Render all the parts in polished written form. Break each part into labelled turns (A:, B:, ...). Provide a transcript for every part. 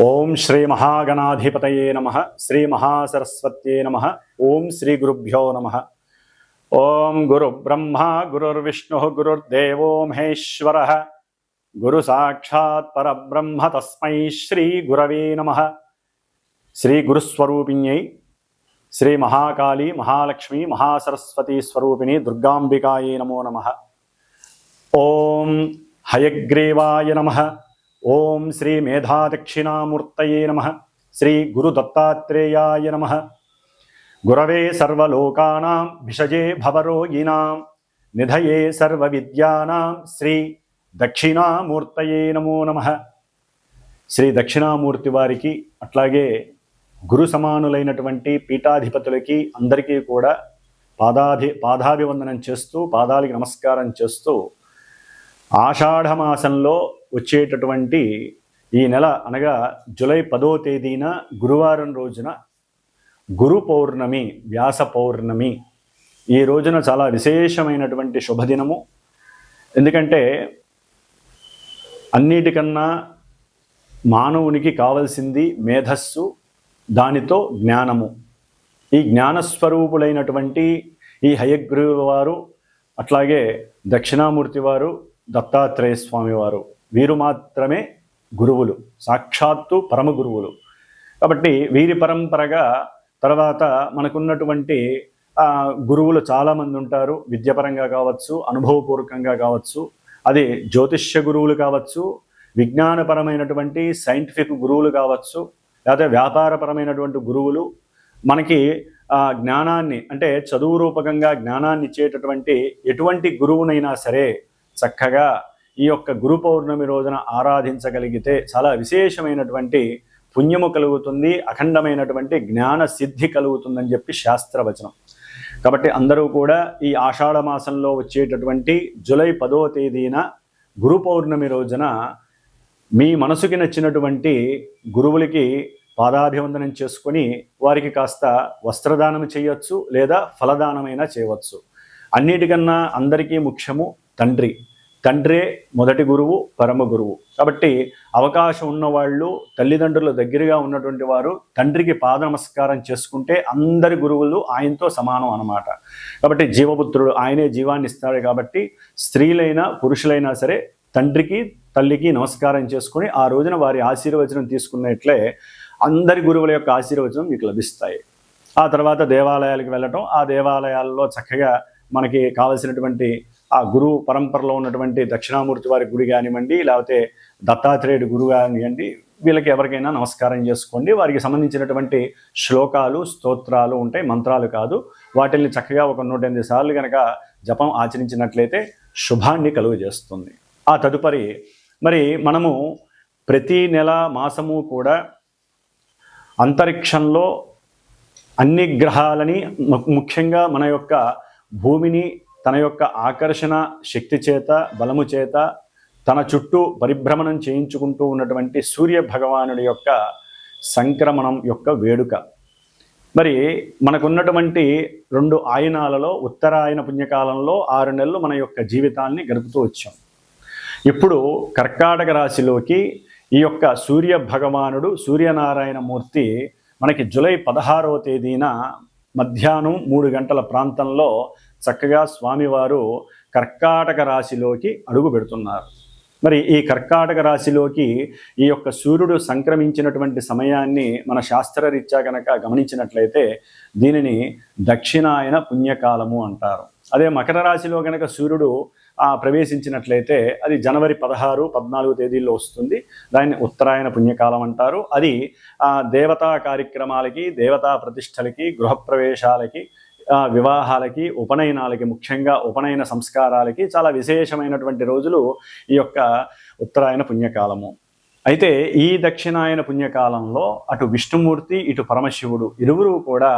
A: ఓం శ్రీ మహాగణాధిపతయే నమః. శ్రీ మహాసరస్వత్యే నమః. ఓం శ్రీ గురుభ్యో నమః. ఓం గురు బ్రహ్మ గురుర్విష్ణు గురుర్దేవో మహేశ్వరః. గురు సాక్షాత్ పరబ్రహ్మ తస్మై శ్రీ గురవే నమః. శ్రీ గురుస్వరూపిణ్యై శ్రీ మహాకాళీ మహాలక్ష్మీ మహాసరస్వతీ స్వరూపిణి దుర్గాంబికాయే నమో నమః. ఓం హయగ్రీవాయ నమః. ఓం శ్రీ మేధాదక్షిణామూర్తయే నమః. శ్రీ గురు దత్తాత్రేయాయ నమః. గురవే సర్వలోకానాం భిషజే భవరోగిణాం నిధయే సర్వవిద్యానాం శ్రీ దక్షిణామూర్తయే నమో నమః. శ్రీ దక్షిణామూర్తి వారికి అట్లాగే గురు సమానులైనటువంటి పీఠాధిపతులకి అందరికీ కూడా పాదాభివందనం చేస్తూ పాదాలకి నమస్కారం చేస్తూ ఆషాఢమాసంలో వచ్చేటటువంటి ఈ నెల అనగా జూలై 10వ తేదీన గురువారం రోజున గురు పౌర్ణమి, వ్యాస పౌర్ణమి. ఈ రోజున చాలా విశేషమైనటువంటి శుభదినము. ఎందుకంటే అన్నిటికన్నా మానవునికి కావలసింది మేధస్సు, దానితో జ్ఞానము. ఈ జ్ఞానస్వరూపులైనటువంటి ఈ హయగ్రీవ వారు, అట్లాగే దక్షిణామూర్తి వారు, దత్తాత్రేయ స్వామి వారు, వీరు మాత్రమే గురువులు, సాక్షాత్తు పరమ గురువులు. కాబట్టి వీరి పరంపరగా తర్వాత మనకున్నటువంటి గురువులు చాలామంది ఉంటారు. విద్యాపరంగా కావచ్చు, అనుభవపూర్వకంగా కావచ్చు, అది జ్యోతిష్య గురువులు కావచ్చు, విజ్ఞానపరమైనటువంటి సైంటిఫిక్ గురువులు కావచ్చు, లేకపోతే వ్యాపారపరమైనటువంటి గురువులు. మనకి జ్ఞానాన్ని అంటే చదువు రూపకంగా జ్ఞానాన్ని ఇచ్చేటటువంటి ఎటువంటి గురువునైనా సరే చక్కగా ఈ యొక్క గురు పౌర్ణమి రోజున ఆరాధించగలిగితే చాలా విశేషమైనటువంటి పుణ్యము కలుగుతుంది, అఖండమైనటువంటి జ్ఞాన సిద్ధి కలుగుతుందని చెప్పి శాస్త్రవచనం. కాబట్టి అందరూ కూడా ఈ ఆషాఢ మాసంలో వచ్చేటటువంటి జూలై 10వ తేదీన గురు పౌర్ణమి రోజున మీ మనసుకి నచ్చినటువంటి గురువులకి పాదాభివందనం చేసుకొని వారికి కాస్త వస్త్రదానం చేయవచ్చు, లేదా ఫలదానమైనా చేయవచ్చు. అన్నిటికన్నా అందరికీ ముఖ్యము తండ్రి. తండ్రే మొదటి గురువు, పరమ గురువు. కాబట్టి అవకాశం ఉన్నవాళ్ళు, తల్లిదండ్రుల దగ్గరగా ఉన్నటువంటి వారు తండ్రికి పాద నమస్కారం చేసుకుంటే అందరి గురువులు ఆయనతో సమానం అన్నమాట. కాబట్టి జీవపుత్రుడు ఆయనే జీవాన్ని ఇస్తాడు. కాబట్టి స్త్రీలైనా పురుషులైనా సరే తండ్రికి తల్లికి నమస్కారం చేసుకుని ఆ రోజున వారి ఆశీర్వచనం తీసుకున్నట్లే అందరి గురువుల యొక్క ఆశీర్వచనం మీకు లభిస్తాయి. ఆ తర్వాత దేవాలయాలకు వెళ్ళటం, ఆ దేవాలయాల్లో చక్కగా మనకి కావలసినటువంటి ఆ గురు పరంపరలో ఉన్నటువంటి దక్షిణామూర్తి వారి గుడి కానివ్వండి, లేకపోతే దత్తాత్రేయుడి గురువు కానివ్వండి, వీళ్ళకి ఎవరికైనా నమస్కారం చేసుకోండి. వారికి సంబంధించినటువంటి శ్లోకాలు, స్తోత్రాలు ఉంటాయి, మంత్రాలు కాదు. వాటిని చక్కగా ఒక 108 సార్లు కనుక జపం ఆచరించినట్లయితే శుభాన్ని కలుగజేస్తుంది. ఆ తదుపరి మరి మనము ప్రతి నెల మాసము కూడా అంతరిక్షంలో అన్ని గ్రహాలని, ముఖ్యంగా మన యొక్క భూమిని తన యొక్క ఆకర్షణ శక్తి చేత, బలము చేత తన చుట్టూ పరిభ్రమణం చేయించుకుంటూ ఉన్నటువంటి సూర్య భగవానుడి యొక్క సంక్రమణం యొక్క వేడుక. మరి మనకున్నటువంటి 2 ఆయనాలలో ఉత్తరాయణ పుణ్యకాలంలో 6 నెలలు మన యొక్క జీవితాన్ని గడుపుతూ వచ్చాం. ఇప్పుడు కర్కాటక రాశిలోకి ఈ యొక్క సూర్య భగవానుడు, సూర్యనారాయణ మూర్తి మనకి జూలై 16వ తేదీన మధ్యాహ్నం 3 గంటల ప్రాంతంలో చక్కగా స్వామివారు కర్కాటక రాశిలోకి అడుగు పెడుతున్నారు. మరి ఈ కర్కాటక రాశిలోకి ఈ యొక్క సూర్యుడు సంక్రమించినటువంటి సమయాన్ని మన శాస్త్రరీత్యా కనుక గమనించినట్లయితే దీనిని దక్షిణాయన పుణ్యకాలము అంటారు. అదే మకర రాశిలో కనుక సూర్యుడు ప్రవేశించినట్లయితే అది జనవరి 16, 14 తేదీల్లో వస్తుంది. దాన్ని ఉత్తరాయణ పుణ్యకాలం అంటారు. అది దేవతా కార్యక్రమాలకి, దేవతా ప్రతిష్టలకి, గృహప్రవేశాలకి, వివాహాలకి, ఉపనయనాలకి, ముఖ్యంగా ఉపనయన సంస్కారాలకి చాలా విశేషమైనటువంటి రోజులు ఈ యొక్క ఉత్తరాయణ పుణ్యకాలము. అయితే ఈ దక్షిణాయన పుణ్యకాలంలో అటు విష్ణుమూర్తి, ఇటు పరమశివుడు ఇరువురు కూడా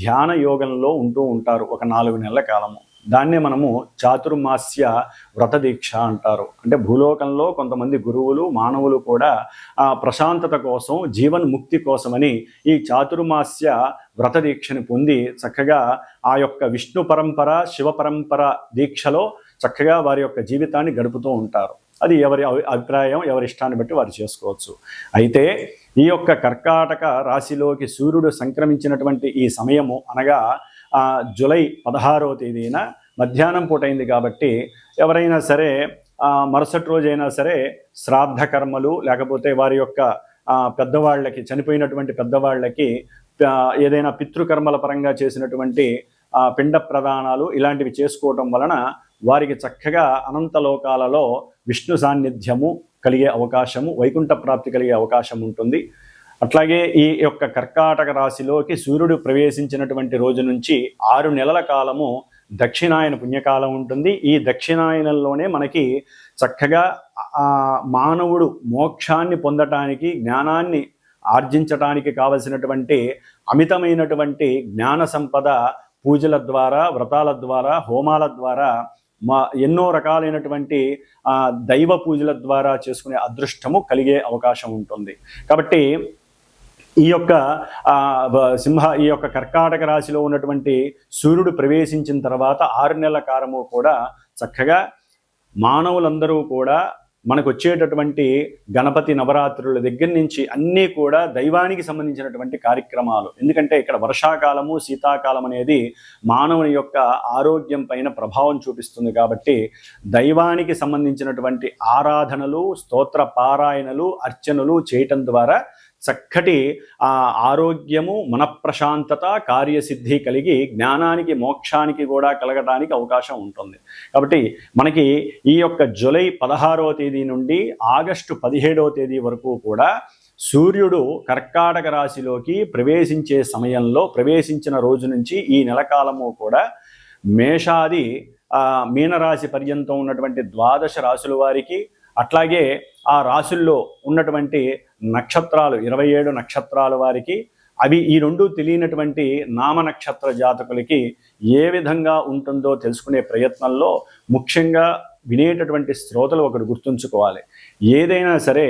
A: ధ్యాన యోగంలో ఉంటూ ఉంటారు ఒక 4 నెలల కాలము. దాన్నే మనము చాతుర్మాస్య వ్రత దీక్ష అంటారు. అంటే భూలోకంలో కొంతమంది గురువులు, మానవులు కూడా ప్రశాంతత కోసం, జీవన్ముక్తి కోసమని ఈ చాతుర్మాస్య వ్రత దీక్షని పొంది చక్కగా ఆ యొక్క విష్ణు పరంపర, శివ పరంపర దీక్షలో చక్కగా వారి యొక్క జీవితాన్ని గడుపుతూ ఉంటారు. అది ఎవరి అభిప్రాయం, ఎవరి ఇష్టాన్ని బట్టి వారు చేసుకోవచ్చు. అయితే ఈ యొక్క కర్కాటక రాశిలోకి సూర్యుడు సంక్రమించినటువంటి ఈ సమయము అనగా జూలై 16వ తేదీన మధ్యాహ్నం పూట అయింది కాబట్టి ఎవరైనా సరే మరుసటి రోజైనా సరే శ్రాద్ధ కర్మలు లేకపోతే వారి యొక్క పెద్దవాళ్ళకి చనిపోయినటువంటి పెద్దవాళ్ళకి ఏదైనా పితృకర్మల పరంగా చేసినటువంటి పిండ ప్రదానాలు ఇలాంటివి చేసుకోవటం వలన వారికి చక్కగా అనంతలోకాలలో విష్ణు సాన్నిధ్యము కలిగే అవకాశము, వైకుంఠ ప్రాప్తి కలిగే అవకాశం ఉంటుంది. అట్లాగే ఈ యొక్క కర్కాటక రాశిలోకి సూర్యుడు ప్రవేశించినటువంటి రోజు నుంచి 6 నెలల కాలము దక్షిణాయన పుణ్యకాలం ఉంటుంది. ఈ దక్షిణాయనంలోనే మనకి చక్కగా మానవుడు మోక్షాన్ని పొందటానికి, జ్ఞానాన్ని ఆర్జించటానికి కావలసినటువంటి అమితమైనటువంటి జ్ఞాన సంపద పూజల ద్వారా, వ్రతాల ద్వారా, హోమాల ద్వారా, ఎన్నో రకాలైనటువంటి దైవ పూజల ద్వారా చేసుకునే అదృష్టము కలిగే అవకాశం ఉంటుంది. కాబట్టి ఈ యొక్క కర్కాటక రాశిలో ఉన్నటువంటి సూర్యుడు ప్రవేశించిన తర్వాత 6 నెలల కాలము కూడా చక్కగా మానవులందరూ కూడా మనకు వచ్చేటటువంటి గణపతి నవరాత్రుల దగ్గర నుంచి అన్నీ కూడా దైవానికి సంబంధించినటువంటి కార్యక్రమాలు. ఎందుకంటే ఇక్కడ వర్షాకాలము, శీతాకాలం అనేది మానవుని యొక్క ఆరోగ్యం పైన ప్రభావం చూపిస్తుంది కాబట్టి దైవానికి సంబంధించినటువంటి ఆరాధనలు, స్తోత్ర పారాయణలు, అర్చనలు చేయటం ద్వారా చక్కటి ఆరోగ్యము, మనఃప్రశాంతత, కార్యసిద్ధి కలిగి జ్ఞానానికి, మోక్షానికి కూడా కలగడానికి అవకాశం ఉంటుంది. కాబట్టి మనకి ఈ యొక్క జూలై 16వ తేదీ నుండి ఆగస్టు 17వ తేదీ వరకు కూడా సూర్యుడు కర్కాటక రాశిలోకి ప్రవేశించే సమయంలో, ప్రవేశించిన రోజు నుంచి ఈ నెలకాలము కూడా మేషాది మీనరాశి పర్యంతం ఉన్నటువంటి 12 రాశుల వారికి, అట్లాగే ఆ రాశుల్లో ఉన్నటువంటి నక్షత్రాలు 27 నక్షత్రాల వారికి, అవి ఈ రెండు తెలియనటువంటి నామ నక్షత్ర జాతకులకి ఏ విధంగా ఉంటుందో తెలుసుకునే ప్రయత్నంలో ముఖ్యంగా వినేటటువంటి శ్రోతలు ఒకటి గుర్తుంచుకోవాలి. ఏదైనా సరే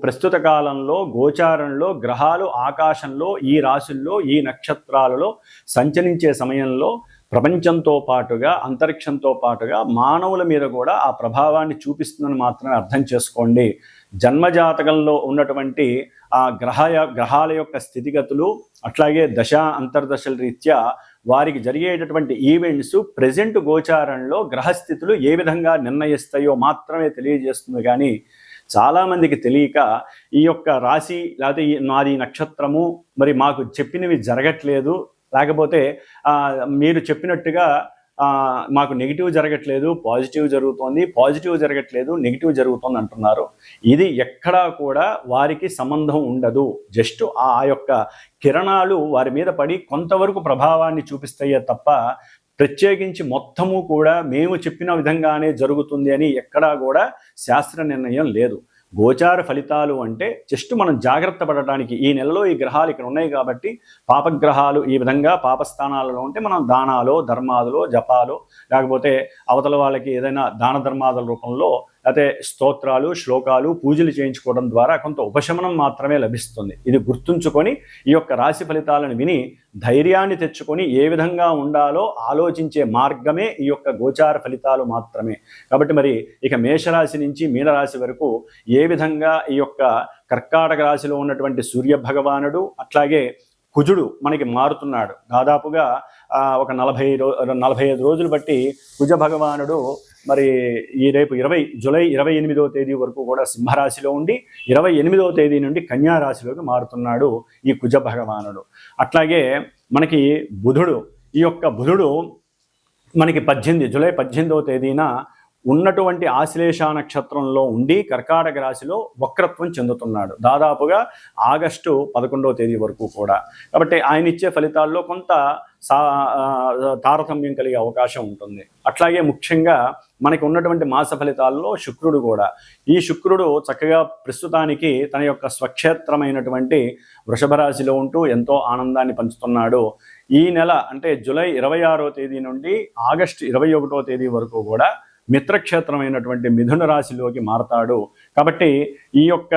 A: ప్రస్తుత కాలంలో గోచారంలో గ్రహాలు ఆకాశంలో ఈ రాశుల్లో ఈ నక్షత్రాలలో సంచరించే సమయంలో ప్రపంచంతో పాటుగా, అంతరిక్షంతో పాటుగా మానవుల మీద కూడా ఆ ప్రభావాన్ని చూపిస్తుందని మాత్రమే అర్థం చేసుకోండి. జన్మజాతకంలో ఉన్నటువంటి ఆ గ్రహాల యొక్క స్థితిగతులు, అట్లాగే అంతర్దశల రీత్యా వారికి జరిగేటటువంటి ఈవెంట్స్ ప్రెజెంట్ గోచారంలో గ్రహస్థితులు ఏ విధంగా నిర్ణయిస్తాయో మాత్రమే తెలియజేస్తుంది. కానీ చాలామందికి తెలియక ఈ యొక్క రాశి లేకపోతే నాది నక్షత్రము మరి మాకు చెప్పినవి జరగట్లేదు, లేకపోతే మీరు చెప్పినట్టుగా మాకు నెగిటివ్ జరగట్లేదు, పాజిటివ్ జరుగుతోంది, పాజిటివ్ జరగట్లేదు, నెగిటివ్ జరుగుతోంది అంటున్నారు. ఇది ఎక్కడా కూడా వారికి సంబంధం ఉండదు. జస్ట్ ఆ యొక్క కిరణాలు వారి మీద పడి కొంతవరకు ప్రభావాన్ని చూపిస్తాయే తప్ప ప్రత్యేకించి మొత్తము కూడా మేము చెప్పిన విధంగానే జరుగుతుంది అని ఎక్కడా కూడా శాస్త్ర నిర్ణయం లేదు. గోచార ఫలితాలు అంటే జస్ట్ మనం జాగ్రత్త పడటానికి, ఈ నెలలో ఈ గ్రహాలు ఇక్కడ ఉన్నాయి కాబట్టి పాపగ్రహాలు ఈ విధంగా పాపస్థానాలలో ఉంటే మనం దానాలు, ధర్మాదులు, జపాలు, లేకపోతే అవతల వాళ్ళకి ఏదైనా దాన ధర్మాదుల రూపంలో లేకపోతే స్తోత్రాలు, శ్లోకాలు, పూజలు చేయించుకోవడం ద్వారా కొంత ఉపశమనం మాత్రమే లభిస్తుంది. ఇది గుర్తుంచుకొని ఈ యొక్క రాశి ఫలితాలను విని ధైర్యాన్ని తెచ్చుకొని ఏ విధంగా ఉండాలో ఆలోచించే మార్గమే ఈ యొక్క గోచార ఫలితాలు మాత్రమే. కాబట్టి మరి ఇక మేషరాశి నుంచి మీనరాశి వరకు ఏ విధంగా ఈ యొక్క కర్కాటక రాశిలో ఉన్నటువంటి సూర్య భగవానుడు, అట్లాగే కుజుడు మనకి మారుతున్నాడు. దాదాపుగా ఒక 45 రోజులు బట్టి కుజ భగవానుడు మరి ఈ రేపు జూలై 28వ తేదీ వరకు కూడా సింహరాశిలో ఉండి 28వ తేదీ నుండి కన్యా రాశిలోకి మారుతున్నాడు ఈ కుజ భగవానుడు. అట్లాగే మనకి ఈ యొక్క బుధుడు మనకి జూలై 18వ తేదీన ఉన్నటువంటి ఆశ్లేష నక్షత్రంలో ఉండి కర్కాటక రాశిలో వక్రత్వం చెందుతున్నాడు దాదాపుగా ఆగస్టు 11వ తేదీ వరకు కూడా. కాబట్టి ఆయన ఇచ్చే ఫలితాల్లో కొంత తారతమ్యం కలిగే అవకాశం ఉంటుంది. అట్లాగే ముఖ్యంగా మనకి ఉన్నటువంటి మాస ఫలితాల్లో శుక్రుడు కూడా, ఈ శుక్రుడు చక్కగా ప్రస్తుతానికి తన యొక్క స్వక్షేత్రమైనటువంటి వృషభ రాశిలో ఉంటూ ఎంతో ఆనందాన్ని పంచుతున్నాడు. ఈ నెల అంటే జూలై 26వ తేదీ నుండి ఆగస్టు 21వ తేదీ వరకు కూడా మిత్రక్షేత్రమైనటువంటి మిథున రాశిలోకి మారతాడు. కాబట్టి ఈ యొక్క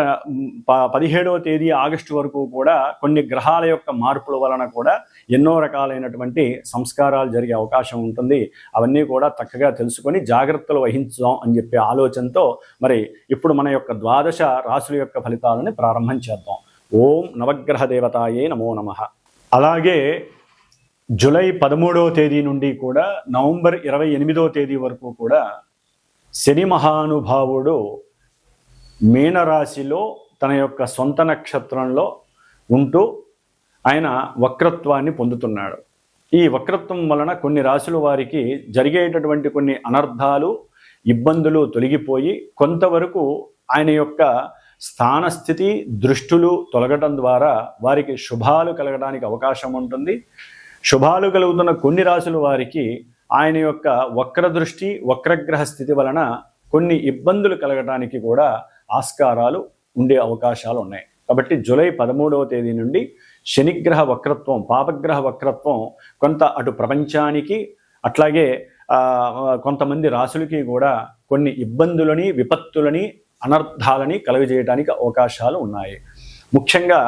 A: 17వ తేదీ ఆగస్టు వరకు కూడా కొన్ని గ్రహాల యొక్క మార్పుల వలన కూడా ఎన్నో రకాలైనటువంటి సంస్కారాలు జరిగే అవకాశం ఉంటుంది. అవన్నీ కూడా చక్కగా తెలుసుకొని జాగ్రత్తలు వహించుదాం అని చెప్పే ఆలోచనతో మరి ఇప్పుడు మన యొక్క ద్వాదశ రాశుల యొక్క ఫలితాలని ప్రారంభం చేద్దాం. ఓం నవగ్రహ దేవతాయే నమో నమః. అలాగే జూలై 13వ తేదీ నుండి కూడా నవంబర్ 28వ తేదీ వరకు కూడా శని మహానుభావుడు మీనరాశిలో తన యొక్క సొంత నక్షత్రంలో ఉంటూ ఆయన వక్రత్వాన్ని పొందుతున్నాడు. ఈ వక్రత్వం వలన కొన్ని రాశుల వారికి జరిగేటటువంటి కొన్ని అనర్థాలు, ఇబ్బందులు తొలగిపోయి కొంతవరకు ఆయన యొక్క స్థానస్థితి, దృష్టులు తొలగడం ద్వారా వారికి శుభాలు కలగడానికి అవకాశం ఉంటుంది. శుభాలు కలుగుతున్న కొన్ని రాశుల వారికి ఆయన యొక్క వక్ర దృష్టి, వక్రగ్రహ స్థితి వలన కొన్ని ఇబ్బందులు కలగడానికి కూడా ఆస్కారాలు ఉండే అవకాశాలు ఉన్నాయి. కాబట్టి జూలై 13వ తేదీ నుండి శనిగ్రహ వక్రత్వం, పాపగ్రహ వక్రత్వం కొంత అటు ప్రపంచానికి అట్లాగే కొంతమంది రాశులకి కూడా కొన్ని ఇబ్బందులని, విపత్తులని, అనర్థాలని కలుగజేయడానికి అవకాశాలు ఉన్నాయి. ముఖ్యంగా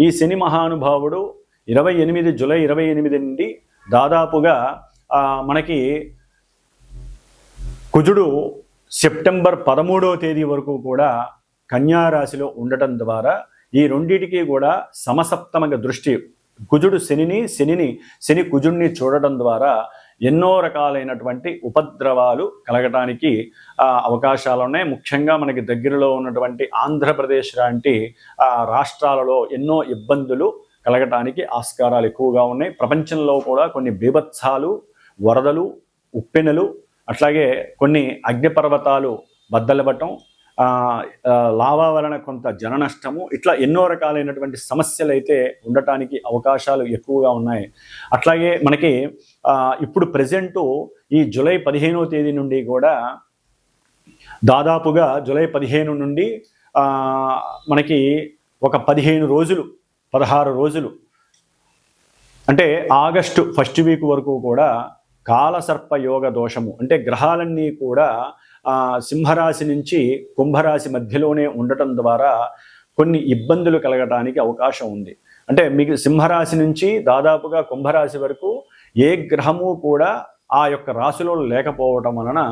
A: ఈ శని మహానుభావుడు జూలై 28 నుండి దాదాపుగా మనకి కుజుడు సెప్టెంబర్ 13వ తేదీ వరకు కూడా కన్యా రాశిలో ఉండటం ద్వారా ఈ రెండింటికి కూడా సమసప్తమగ దృష్టి, కుజుడు శని కుజుడిని చూడటం ద్వారా ఎన్నో రకాలైనటువంటి ఉపద్రవాలు కలగటానికి అవకాశాలు ఉన్నాయి. ముఖ్యంగా మనకి దగ్గరలో ఉన్నటువంటి ఆంధ్రప్రదేశ్ లాంటి రాష్ట్రాలలో ఎన్నో ఇబ్బందులు కలగటానికి ఆస్కారాలు ఎక్కువగా ఉన్నాయి. ప్రపంచంలో కూడా కొన్ని బీభత్సాలు, వరదలు, ఉప్పెనలు, అట్లాగే కొన్ని అగ్నిపర్వతాలు బద్దలవ్వటం, లావా వలన కొంత జన నష్టము, ఇట్లా ఎన్నో రకాలైనటువంటి సమస్యలు అయితే ఉండటానికి అవకాశాలు ఎక్కువగా ఉన్నాయి. అట్లాగే మనకి ఇప్పుడు ప్రజెంటు ఈ జూలై 15వ తేదీ నుండి కూడా దాదాపుగా జూలై 15 నుండి మనకి ఒక 16 రోజులు 16 రోజులు అంటే ఆగస్టు ఫస్ట్ వీక్ వరకు కూడా కాలసర్ప యోగ దోషము, అంటే గ్రహాలన్నీ కూడా సింహరాశి నుంచి కుంభరాశి మధ్యలోనే ఉండటం ద్వారా కొన్ని ఇబ్బందులు కలగటానికి అవకాశం ఉంది. అంటే మీకు సింహరాశి నుంచి దాదాపుగా కుంభరాశి వరకు ఏ గ్రహము కూడా ఆ యొక్క రాశిలో లేకపోవటం వలన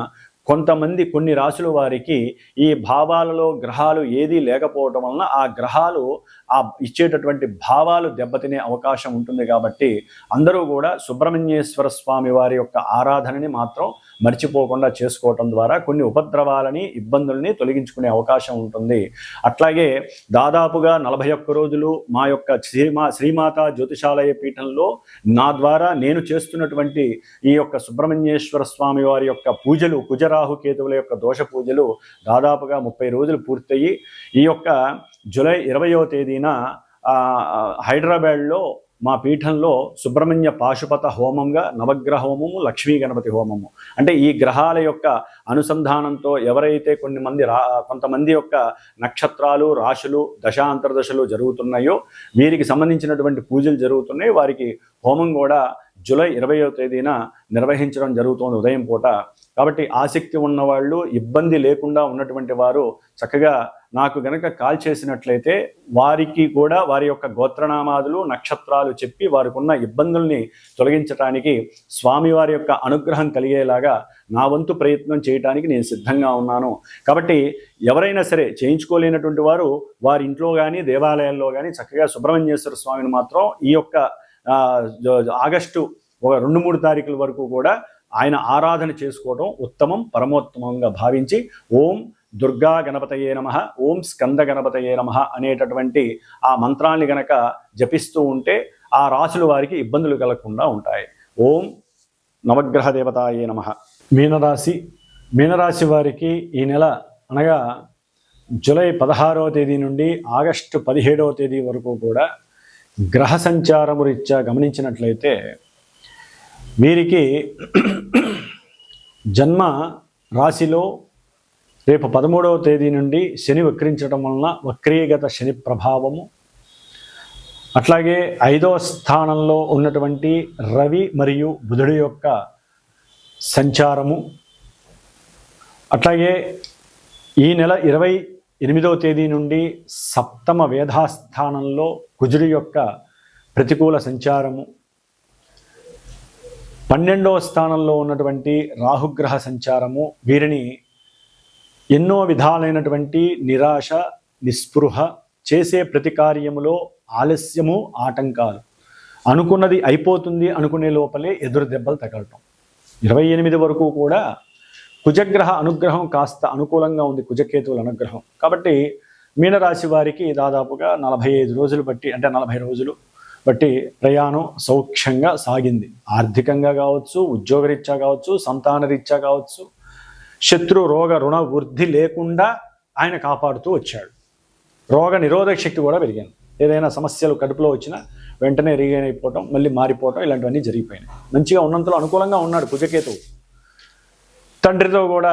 A: కొన్ని రాశుల వారికి ఈ భావాలలో గ్రహాలు ఏదీ లేకపోవటం వలన ఆ గ్రహాలు ఇచ్చేటటువంటి భావాలు దెబ్బతినే అవకాశం ఉంటుంది. కాబట్టి అందరూ కూడా సుబ్రహ్మణ్యేశ్వర స్వామి వారి యొక్క ఆరాధనని మాత్రం మర్చిపోకుండా చేసుకోవటం ద్వారా కొన్ని ఉపద్రవాలని, ఇబ్బందుల్ని తొలగించుకునే అవకాశం ఉంటుంది. అట్లాగే దాదాపుగా 41 రోజులు మా యొక్క శ్రీమాత జ్యోతిషాలయ పీఠంలో నా ద్వారా నేను చేస్తున్నటువంటి ఈ యొక్క సుబ్రహ్మణ్యేశ్వర స్వామి వారి యొక్క పూజలు, కుజరాహుకేతువుల యొక్క దోష పూజలు దాదాపుగా 30 రోజులు పూర్తయి ఈ యొక్క జూలై 20వ తేదీన హైదరాబాద్లో మా పీఠంలో సుబ్రహ్మణ్య పాశుపత హోమంగా నవగ్రహ హోమము, లక్ష్మీ గణపతి హోమము, అంటే ఈ గ్రహాల యొక్క అనుసంధానంతో ఎవరైతే కొంతమంది యొక్క నక్షత్రాలు, రాశులు, దశాంతర్దశలు జరుగుతున్నాయో వీరికి సంబంధించినటువంటి పూజలు జరుగుతున్నాయి. వారికి హోమం కూడా జూలై 20వ తేదీన నిర్వహించడం జరుగుతోంది ఉదయం పూట. కాబట్టి ఆసక్తి ఉన్నవాళ్ళు, ఇబ్బంది లేకుండా ఉన్నటువంటి వారు చక్కగా నాకు గనక కాల్ చేసినట్లయితే వారికి కూడా వారి యొక్క గోత్రనామాదులు, నక్షత్రాలు చెప్పి వారికి ఉన్న ఇబ్బందుల్ని తొలగించడానికి స్వామివారి యొక్క అనుగ్రహం కలిగేలాగా నా వంతు ప్రయత్నం చేయడానికి నేను సిద్ధంగా ఉన్నాను. కాబట్టి ఎవరైనా సరే చేయించుకోలేనటువంటి వారు వారి ఇంట్లో కానీ దేవాలయాల్లో కానీ చక్కగా సుబ్రహ్మణ్యేశ్వర స్వామిని మాత్రం ఈ యొక్క ఆగస్టు 2-3 తారీఖుల వరకు కూడా ఆయన ఆరాధన చేసుకోవడం ఉత్తమం, పరమోత్తమంగా భావించి ఓం దుర్గా గణపతయే నమః, ఓం స్కంద గణపతయే నమః అనేటటువంటి ఆ మంత్రాన్ని గనక జపిస్తూ ఉంటే ఆ రాశుల వారికి ఇబ్బందులు కలగకుండా ఉంటాయి. ఓం నవగ్రహ దేవతాయే నమః. మీనరాశి వారికి ఈ నెల అనగా జూలై 16వ తేదీ నుండి ఆగస్టు 17వ తేదీ వరకు కూడా గ్రహ సంచారము రీత్యా గమనించినట్లయితే వీరికి జన్మ రాశిలో రేపు 13వ తేదీ నుండి శని వక్రించడం వలన వక్రీగత శని ప్రభావము, అట్లాగే 5వ స్థానంలో ఉన్నటువంటి రవి మరియు బుధుడి యొక్క సంచారము, అట్లాగే ఈ నెల 8వ తేదీ నుండి సప్తమ వేధాస్థానంలో కుజుడి యొక్క ప్రతికూల సంచారము, 12వ స్థానంలో ఉన్నటువంటి రాహుగ్రహ సంచారము వీరిని ఎన్నో విధాలైనటువంటి నిరాశ, నిస్పృహ, చేసే ప్రతి కార్యములో ఆలస్యము, ఆటంకాలు, అనుకున్నది అయిపోతుంది అనుకునే లోపలే ఎదురు దెబ్బలు తగలటం. 28 వరకు కూడా కుజగ్రహ అనుగ్రహం కాస్త అనుకూలంగా ఉంది, కుజకేతువుల అనుగ్రహం. కాబట్టి మీనరాశి వారికి దాదాపుగా 45 రోజులు బట్టి, అంటే 40 రోజులు బట్టి ప్రయాణం సౌఖ్యంగా సాగింది. ఆర్థికంగా కావచ్చు, ఉద్యోగరీత్యా కావచ్చు, సంతానరీత్యా కావచ్చు, శత్రు రోగ రుణ వృద్ధి లేకుండా ఆయన కాపాడుతూ వచ్చాడు. రోగ నిరోధక శక్తి కూడా పెరిగింది. ఏదైనా సమస్యలు కడుపులో వచ్చినా వెంటనే రీగైన్ అయిపోవటం, మళ్ళీ మారిపోవటం, ఇలాంటివన్నీ జరిగిపోయినాయి. మంచిగా ఉన్నంతలో అనుకూలంగా ఉన్నాడు కుజకేతువు. తండ్రితో కూడా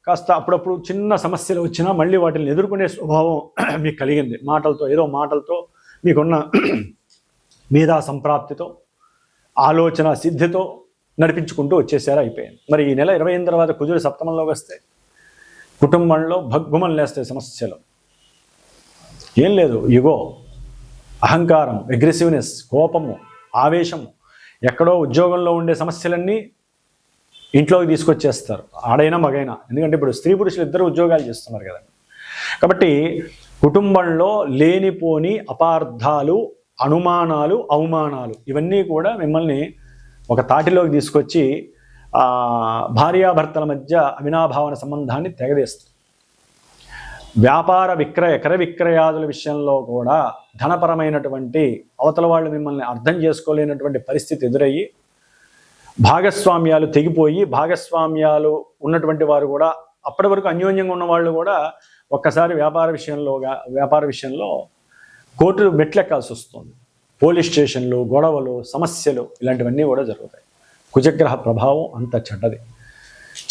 A: కాస్త అప్పుడప్పుడు చిన్న సమస్యలు వచ్చినా మళ్ళీ వాటిని ఎదుర్కొనే స్వభావం మీకు కలిగింది. మాటలతో, ఏదో మాటలతో మీకున్న మేధా సంప్రాప్తితో, ఆలోచన సిద్ధితో నడిపించుకుంటూ వచ్చేసారు, అయిపోయింది. మరి ఈ నెల 28 తర్వాత కుజుడు సప్తమంలోకి వస్తే కుటుంబంలో భగ్గుమం లేస్తాయి సమస్యలు. ఏం లేదు, ఇగో, అహంకారం, అగ్రెసివ్నెస్, కోపము, ఆవేశము, ఎక్కడో ఉద్యోగంలో ఉండే సమస్యలన్నీ ఇంట్లోకి తీసుకొచ్చేస్తారు, ఆడైనా మగైనా. ఎందుకంటే ఇప్పుడు స్త్రీ పురుషులు ఇద్దరు ఉద్యోగాలు చేస్తున్నారు కదండి. కాబట్టి కుటుంబంలో లేనిపోని అపార్థాలు, అనుమానాలు, అవమానాలు ఇవన్నీ కూడా మిమ్మల్ని ఒక తాటిలోకి తీసుకొచ్చి భార్యాభర్తల మధ్య అవినాభావన సంబంధాన్ని తెగదేస్తుంది. వ్యాపార విక్రయ, క్రయ విక్రయాదుల విషయంలో కూడా ధనపరమైనటువంటి అవతల వాళ్ళు మిమ్మల్ని అర్థం చేసుకోలేనటువంటి పరిస్థితి ఎదురయ్యి భాగస్వామ్యాలు తెగిపోయి, భాగస్వామ్యాలు ఉన్నటువంటి వారు కూడా అప్పటి వరకు అన్యోన్యంగా ఉన్న వాళ్ళు కూడా ఒక్కసారి వ్యాపార విషయంలో కోర్టు మెట్లెక్కాల్సి వస్తుంది. పోలీస్ స్టేషన్లు, గొడవలు, సమస్యలు ఇలాంటివన్నీ కూడా జరుగుతాయి. కుజగ్రహ ప్రభావం అంత చెడ్డది.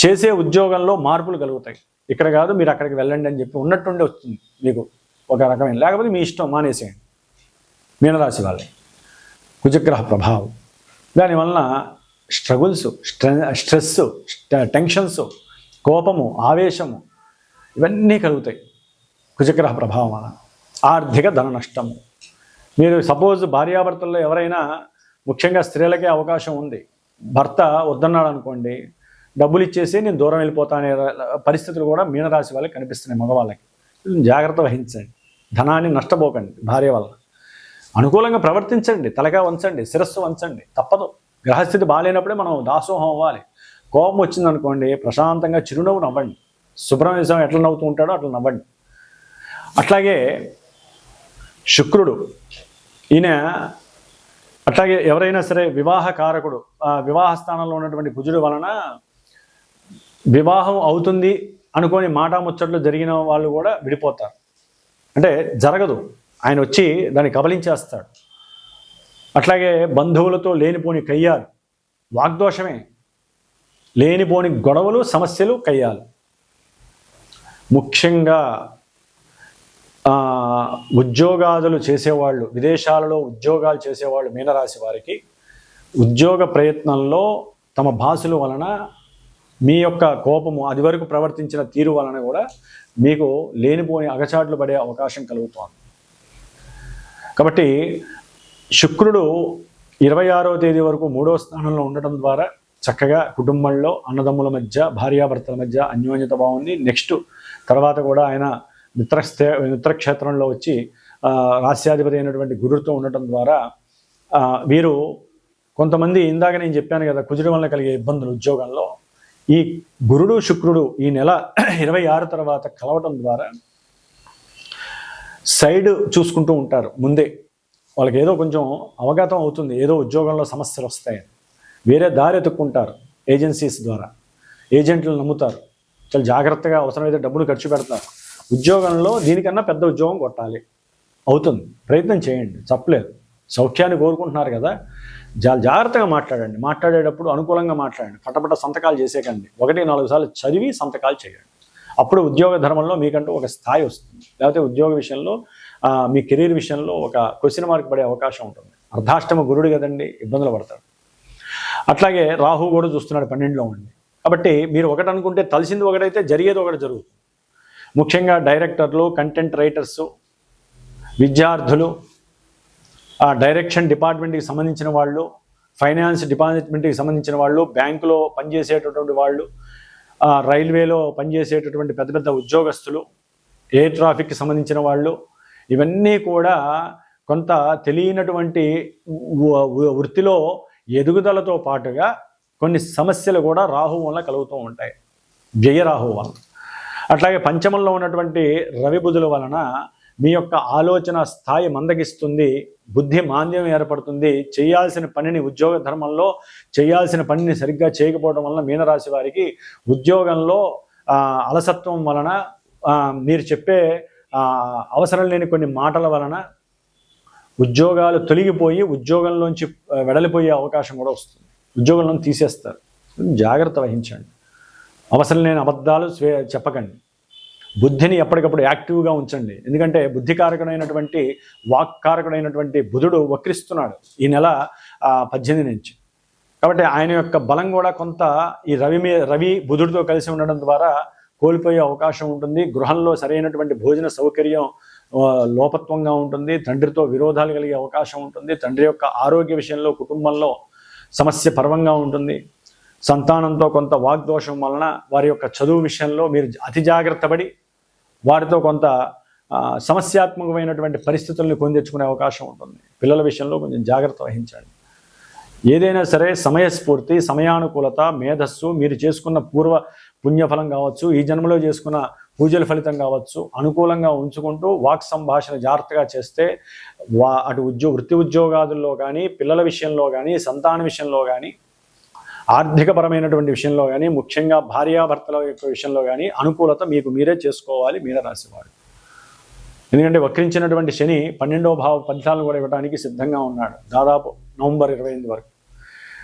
A: చేసే ఉద్యోగంలో మార్పులు కలుగుతాయి. ఇక్కడ కాదు, మీరు అక్కడికి వెళ్ళండి అని చెప్పి ఉన్నట్టుండి వస్తుంది మీకు ఒక రకమైన, లేకపోతే మీ ఇష్టం, మానేసేయండి. మీనరాశి వాళ్ళే కుజగ్రహ ప్రభావం. దానివలన స్ట్రగుల్స్, స్ట్రెస్, టెన్షన్స్, కోపము, ఆవేశము ఇవన్నీ కలుగుతాయి కుజగ్రహ ప్రభావం వలన. ఆర్థిక ధన నష్టము. మీరు సపోజ్ భార్యాభర్తల్లో ఎవరైనా, ముఖ్యంగా స్త్రీలకే అవకాశం ఉంది, భర్త వద్దన్నాడు అనుకోండి, డబ్బులు ఇచ్చేసి నేను దూరం వెళ్ళిపోతానే పరిస్థితులు కూడా మీనరాశి వాళ్ళకి కనిపిస్తున్నాయి. మగవాళ్ళకి జాగ్రత్త వహించండి, ధనాన్ని నష్టపోకండి. భార్య వల్ల అనుకూలంగా ప్రవర్తించండి, తలగా వంచండి, శిరస్సు వంచండి, తప్పదు. గ్రహస్థితి బాగాలేనప్పుడే మనం దాసోహం అవ్వాలి. కోపం వచ్చిందనుకోండి, ప్రశాంతంగా చిరునవ్వు నవ్వండి. సుబ్రహ్మణ్య స్వామి ఎట్లా నవ్వుతూ ఉంటాడో అట్లా నవ్వండి. అట్లాగే శుక్రుడు, ఈయన అట్లాగే ఎవరైనా సరే వివాహకారకుడు, వివాహ స్థానంలో ఉన్నటువంటి కుజుడు వలన వివాహం అవుతుంది అనుకొని మాటాముచ్చట్లు జరిగిన వాళ్ళు కూడా విడిపోతారు. అంటే జరగదు, ఆయన వచ్చి దాన్ని కబలించేస్తాడు. అట్లాగే బంధువులతో లేనిపోని కయ్యాలు, వాగ్దోషమే, లేనిపోని గొడవలు, సమస్యలు, కయ్యాలు. ముఖ్యంగా ఉద్యోగాదులు చేసేవాళ్ళు, విదేశాలలో ఉద్యోగాలు చేసేవాళ్ళు మీనరాశి వారికి ఉద్యోగ ప్రయత్నంలో తమ బాసుల వలన మీ యొక్క కోపము, అది వరకు ప్రవర్తించిన తీరు వలన కూడా మీకు లేనిపోని అగచాట్లు పడే అవకాశం కలుగుతోంది. కాబట్టి శుక్రుడు 26వ తేదీ వరకు 3వ స్థానంలో ఉండటం ద్వారా చక్కగా కుటుంబంలో అన్నదమ్ముల మధ్య, భార్యాభర్తల మధ్య అన్యోన్యత బాగుంది. నెక్స్ట్ తర్వాత కూడా ఆయన మిత్రక్షేత్రంలో వచ్చి రాస్యాధిపతి అయినటువంటి గురుతో ఉండటం ద్వారా వీరు కొంతమంది, ఇందాక నేను చెప్పాను కదా కుజుడి వల్ల కలిగే ఇబ్బందులు ఉద్యోగంలో, ఈ గురుడు శుక్రుడు ఈ నెల 26 తర్వాత కలవటం ద్వారా సైడ్ చూసుకుంటూ ఉంటారు. ముందే వాళ్ళకి ఏదో కొంచెం అవగతం అవుతుంది, ఏదో ఉద్యోగంలో సమస్యలు వస్తాయని. వేరే దారి ఎత్తుక్కుంటారు, ఏజెన్సీస్ ద్వారా ఏజెంట్లు నమ్ముతారు. చాలా జాగ్రత్తగా అవసరమైతే డబ్బులు ఖర్చు పెడతారు. ఉద్యోగంలో దీనికన్నా పెద్ద ఉద్యోగం కొట్టాలి, అవుతుంది, ప్రయత్నం చేయండి, చెప్పలేదు. సౌఖ్యాన్ని కోరుకుంటున్నారు కదా, జాగ్రత్తగా మాట్లాడండి. మాట్లాడేటప్పుడు అనుకూలంగా మాట్లాడండి, పటపట సంతకాలు చేసేకండి. 1-4 సార్లు చదివి సంతకాలు చేయండి. అప్పుడు ఉద్యోగ ధర్మంలో మీకంటూ ఒక స్థాయి వస్తుంది. లేకపోతే ఉద్యోగ విషయంలో, మీ కెరీర్ విషయంలో ఒక క్వశ్చన్ మార్క్ పడే అవకాశం ఉంటుంది. అర్ధాష్టమ గురుడు కదండి, ఇబ్బందులు పడతాడు. అట్లాగే రాహు కూడా చూస్తున్నాడు 12లో ఉండి. కాబట్టి మీరు ఒకటి అనుకుంటే తలసింది ఒకటైతే జరిగేది ఒకటి జరుగుతుంది. ముఖ్యంగా డైరెక్టర్లు, కంటెంట్ రైటర్సు, విద్యార్థులు, డైరెక్షన్ డిపార్ట్మెంట్కి సంబంధించిన వాళ్ళు, ఫైనాన్స్ డిపార్ట్మెంట్కి సంబంధించిన వాళ్ళు, బ్యాంకులో పనిచేసేటటువంటి వాళ్ళు, రైల్వేలో పనిచేసేటటువంటి పెద్ద పెద్ద ఉద్యోగస్తులు, ఎయిర్ ట్రాఫిక్కి సంబంధించిన వాళ్ళు, ఇవన్నీ కూడా కొంత తెలియనటువంటి వృత్తిలో ఎదుగుదలతో పాటుగా కొన్ని సమస్యలు కూడా రాహు వల్ల కలుగుతూ ఉంటాయి, వ్యయరాహు వలన. అట్లాగే పంచమంలో ఉన్నటువంటి రవి బుధుల వలన మీ యొక్క ఆలోచన స్థాయి మందగిస్తుంది, బుద్ధి మాంద్యం ఏర్పడుతుంది. చేయాల్సిన పనిని, ఉద్యోగ ధర్మంలో చేయాల్సిన పనిని సరిగ్గా చేయకపోవడం వలన మీనరాశి వారికి ఉద్యోగంలో అలసత్వం వలన, మీరు చెప్పే అవసరం లేని కొన్ని మాటల వలన ఉద్యోగాలు తొలగిపోయి ఉద్యోగంలోంచి వెడలిపోయే అవకాశం కూడా వస్తుంది. ఉద్యోగంలో తీసేస్తారు. జాగ్రత్త వహించండి. అవసరం లేని అబద్ధాలు చెప్పకండి. బుద్ధిని ఎప్పటికప్పుడు యాక్టివ్గా ఉంచండి. ఎందుకంటే బుద్ధికారకుడైనటువంటి, వాక్కారకుడైనటువంటి బుధుడు వక్రిస్తున్నాడు ఈ నెల 18 నుంచి. కాబట్టి ఆయన యొక్క బలం కూడా కొంత ఈ రవి బుధుడితో కలిసి ఉండడం ద్వారా కోల్పోయే అవకాశం ఉంటుంది. గృహంలో సరైనటువంటి భోజన సౌకర్యం లోపత్వంగా ఉంటుంది. తండ్రితో విరోధాలు కలిగే అవకాశం ఉంటుంది. తండ్రి యొక్క ఆరోగ్య విషయంలో, కుటుంబంలో సమస్య పర్వంగా ఉంటుంది. సంతానంతో కొంత వాగ్దోషం వలన వారి యొక్క చదువు విషయంలో మీరు అతి జాగ్రత్త పడి వారితో కొంత సమస్యాత్మకమైనటువంటి పరిస్థితుల్ని కొని తెచ్చుకునే అవకాశం ఉంటుంది. పిల్లల విషయంలో కొంచెం జాగ్రత్త వహించండి. ఏదైనా సరే సమయస్ఫూర్తి, సమయానుకూలత, మేధస్సు, మీరు చేసుకున్న పూర్వ పుణ్యఫలం కావచ్చు, ఈ జన్మలో చేసుకున్న పూజల ఫలితం కావచ్చు, అనుకూలంగా ఉంచుకుంటూ వాక్ సంభాషణ జాగ్రత్తగా చేస్తే అటు వృత్తి ఉద్యోగాదుల్లో కానీ, పిల్లల విషయంలో కానీ, సంతాన విషయంలో కానీ, ఆర్థికపరమైనటువంటి విషయంలో కానీ, ముఖ్యంగా భార్యాభర్తల యొక్క విషయంలో కానీ అనుకూలత మీకు మీరే చేసుకోవాలి మీనరాశి వారు. ఎందుకంటే వక్రించినటువంటి శని 12వ భావ ఫలితాలను కూడా ఇవ్వడానికి సిద్ధంగా ఉన్నాడు దాదాపు నవంబర్ 28 వరకు.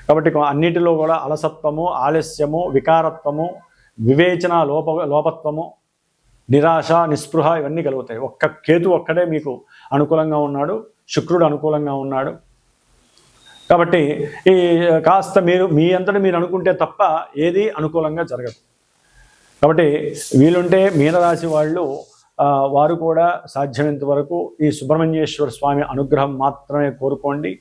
A: కాబట్టి అన్నిటిలో కూడా అలసత్వము, ఆలస్యము, వికారత్వము, వివేచన లోపత్వము, నిరాశ, నిస్పృహ ఇవన్నీ కలుగుతాయి. కేతు ఒక్కడే మీకు అనుకూలంగా ఉన్నాడు, శుక్రుడు అనుకూలంగా ఉన్నాడు. కాబట్టి ఈ కాస్త మీ అంతటా మీరు అనుకుంటే తప్ప ఏది అనుకూలంగా జరగదు. కాబట్టి వీలుంటే మీనరాశి వారు కూడా సాధ్యమైనంత వరకు ఈ సుబ్రహ్మణ్యేశ్వర స్వామి అనుగ్రహం మాత్రమే కోరుకోండి.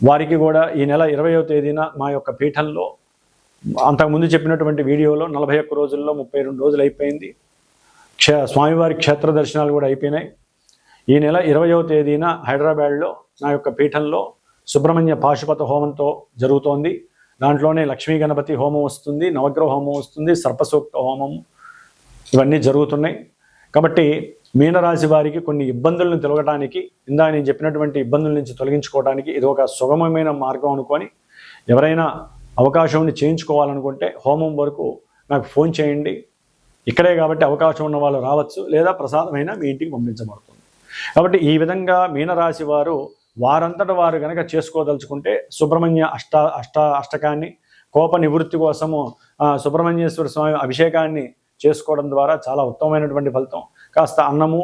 A: వారికి కూడా ఈ నెల 20వ తేదీన మా యొక్క పీఠంలో, అంతకుముందు చెప్పినటువంటి వీడియోలో 41 రోజుల్లో 32 రోజులు అయిపోయింది. స్వామివారి క్షేత్ర దర్శనాలు కూడా అయిపోయినాయి. ఈ నెల 20వ తేదీన హైదరాబాద్లో నా యొక్క పీఠంలో సుబ్రహ్మణ్య పాశుపత హోమంతో జరుగుతోంది. దాంట్లోనే లక్ష్మీ గణపతి హోమం వస్తుంది, నవగ్రహ హోమం వస్తుంది, సర్పసూక్త హోమం, ఇవన్నీ జరుగుతున్నాయి. కాబట్టి మీనరాశి వారికి కొన్ని ఇబ్బందులను తొలగడానికి, ఇందాక నేను చెప్పినటువంటి ఇబ్బందుల నుంచి తొలగించుకోవడానికి ఇది ఒక సుగమమైన మార్గం అనుకొని ఎవరైనా అవకాశం ఉండి చేయించుకోవాలనుకుంటే హోమం వరకు నాకు ఫోన్ చేయండి. ఇక్కడే కాబట్టి అవకాశం ఉన్న వాళ్ళు రావచ్చు, లేదా ప్రసాదమైనా మీ ఇంటికి పంపించబడుతుంది. కాబట్టి ఈ విధంగా మీనరాశి వారంతట వారు కనుక చేసుకోదలుచుకుంటే సుబ్రహ్మణ్య అష్టకాన్ని, కోప నివృత్తి కోసము సుబ్రహ్మణ్యేశ్వర స్వామి అభిషేకాన్ని చేసుకోవడం ద్వారా చాలా ఉత్తమమైనటువంటి ఫలితం. కాస్త అన్నము,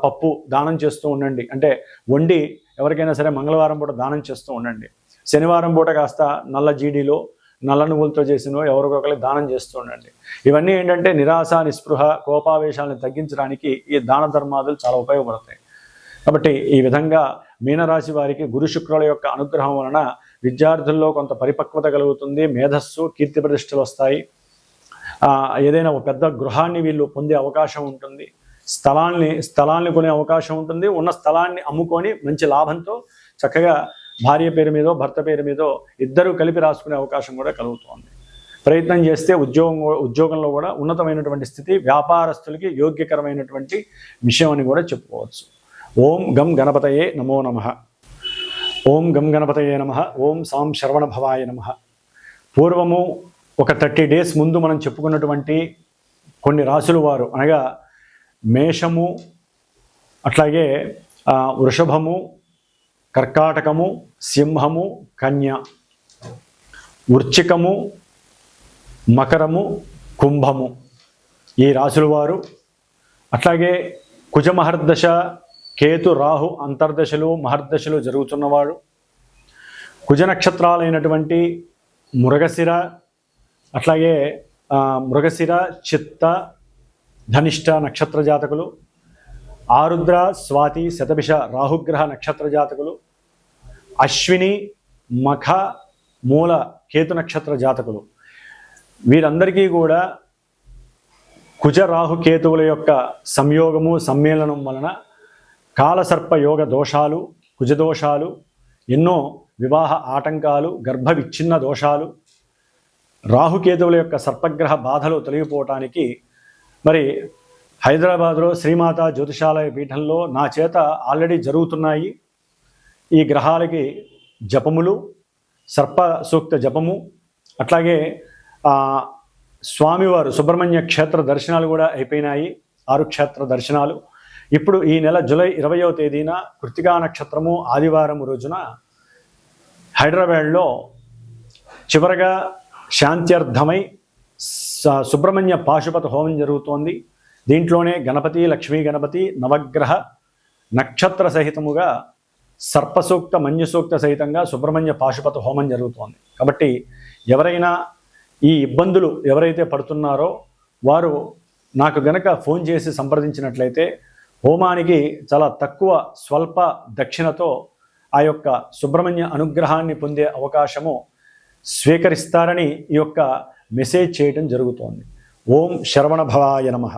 A: పప్పు దానం చేస్తూ ఉండండి. అంటే వండి ఎవరికైనా సరే మంగళవారం పూట దానం చేస్తూ ఉండండి. శనివారం పూట కాస్త నల్ల జీడీలో, నల్ల నువ్వులతో చేసినో ఎవరికొకరికి దానం చేస్తూ ఉండండి. ఇవన్నీ ఏంటంటే నిరాశ, నిస్పృహ, కోపావేశాలను తగ్గించడానికి ఈ దాన ధర్మాదులు చాలా ఉపయోగపడతాయి. కాబట్టి ఈ విధంగా మీనరాశి వారికి గురు శుక్రుల యొక్క అనుగ్రహం వలన విద్యార్థుల్లో కొంత పరిపక్వత కలుగుతుంది, మేధస్సు, కీర్తి ప్రతిష్టలు వస్తాయి. ఏదైనా ఒక పెద్ద గృహాన్ని వీళ్ళు పొందే అవకాశం ఉంటుంది, స్థలాన్ని కొనే అవకాశం ఉంటుంది. ఉన్న స్థలాన్ని అమ్ముకొని మంచి లాభంతో చక్కగా భార్య పేరు మీదో, భర్త పేరు మీదో ఇద్దరూ కలిపి రాసుకునే అవకాశం కూడా కలుగుతుంది. ప్రయత్నం చేస్తే ఉద్యోగంలో కూడా ఉన్నతమైనటువంటి స్థితి, వ్యాపారస్తులకి యోగ్యకరమైనటువంటి విషయం అని కూడా చెప్పుకోవచ్చు. ఓం గం గణపతయే నమో నమః. ఓం గం గణపతయే నమః. ఓం సాం శరవణ భవాయ నమః. పూర్వము ఒక 30 days ముందు మనం చెప్పుకున్నటువంటి కొన్ని రాశుల వారు, అనగా మేషము, అట్లాగే వృషభము, కర్కాటకము, సింహము, కన్య, వృశ్చికము, మకరము, కుంభము, ఈ రాశుల వారు. అట్లాగే కుజమహర్దశ, కేతు, రాహు అంతర్దశలు, మహర్దశలు జరుగుతున్నవాడు. కుజ నక్షత్రాలైనటువంటి మృగశిర, అట్లాగే మృగశిర, చిత్త, ధనిష్ట నక్షత్ర జాతకులు, ఆరుద్ర స్వాతి శతభిష రాహుగ్రహ నక్షత్ర జాతకులు, అశ్విని మఖ మూల కేతు నక్షత్ర జాతకులు, వీరందరికీ కూడా కుజ రాహుకేతువుల యొక్క సంయోగము సమ్మేళనం వలన కాలసర్ప యోగ దోషాలు, కుజదోషాలు, ఎన్నో వివాహ ఆటంకాలు, గర్భ విచ్ఛిన్న దోషాలు, రాహుకేతువుల యొక్క సర్పగ్రహ బాధలు తొలగిపోవటానికి మరి హైదరాబాద్లో శ్రీమాత జ్యోతిషాలయ పీఠంలో నా చేత ఆల్రెడీ జరుగుతున్నాయి. ఈ గ్రహాలకి జపములు, సర్ప సూక్త జపము, అట్లాగే స్వామివారు సుబ్రహ్మణ్య క్షేత్ర దర్శనాలు కూడా అయిపోయినాయి. 6 క్షేత్ర దర్శనాలు. ఇప్పుడు ఈ నెల జూలై 20వ తేదీన కృత్తికా నక్షత్రము ఆదివారం రోజున హైదరాబాద్లో చివరగా శాంత్యర్థమై సుబ్రహ్మణ్య పాశుపత హోమం జరుగుతోంది. దీంట్లోనే గణపతి, లక్ష్మీ గణపతి, నవగ్రహ నక్షత్ర సహితముగా సర్పసూక్త మన్యసూక్త సహితంగా సుబ్రహ్మణ్య పాశుపత హోమం జరుగుతోంది. కాబట్టి ఎవరైనా ఈ ఇబ్బందులు ఎవరైతే పడుతున్నారో వారు నాకు గనక ఫోన్ చేసి సంప్రదించినట్లయితే హోమానికి చాలా తక్కువ స్వల్ప దక్షిణతో ఆ యొక్క సుబ్రహ్మణ్య అనుగ్రహాన్ని పొందే అవకాశము స్వీకరిస్తారని ఈ యొక్క మెసేజ్ చేయడం జరుగుతోంది. ఓం శరవణ భవాయ నమః.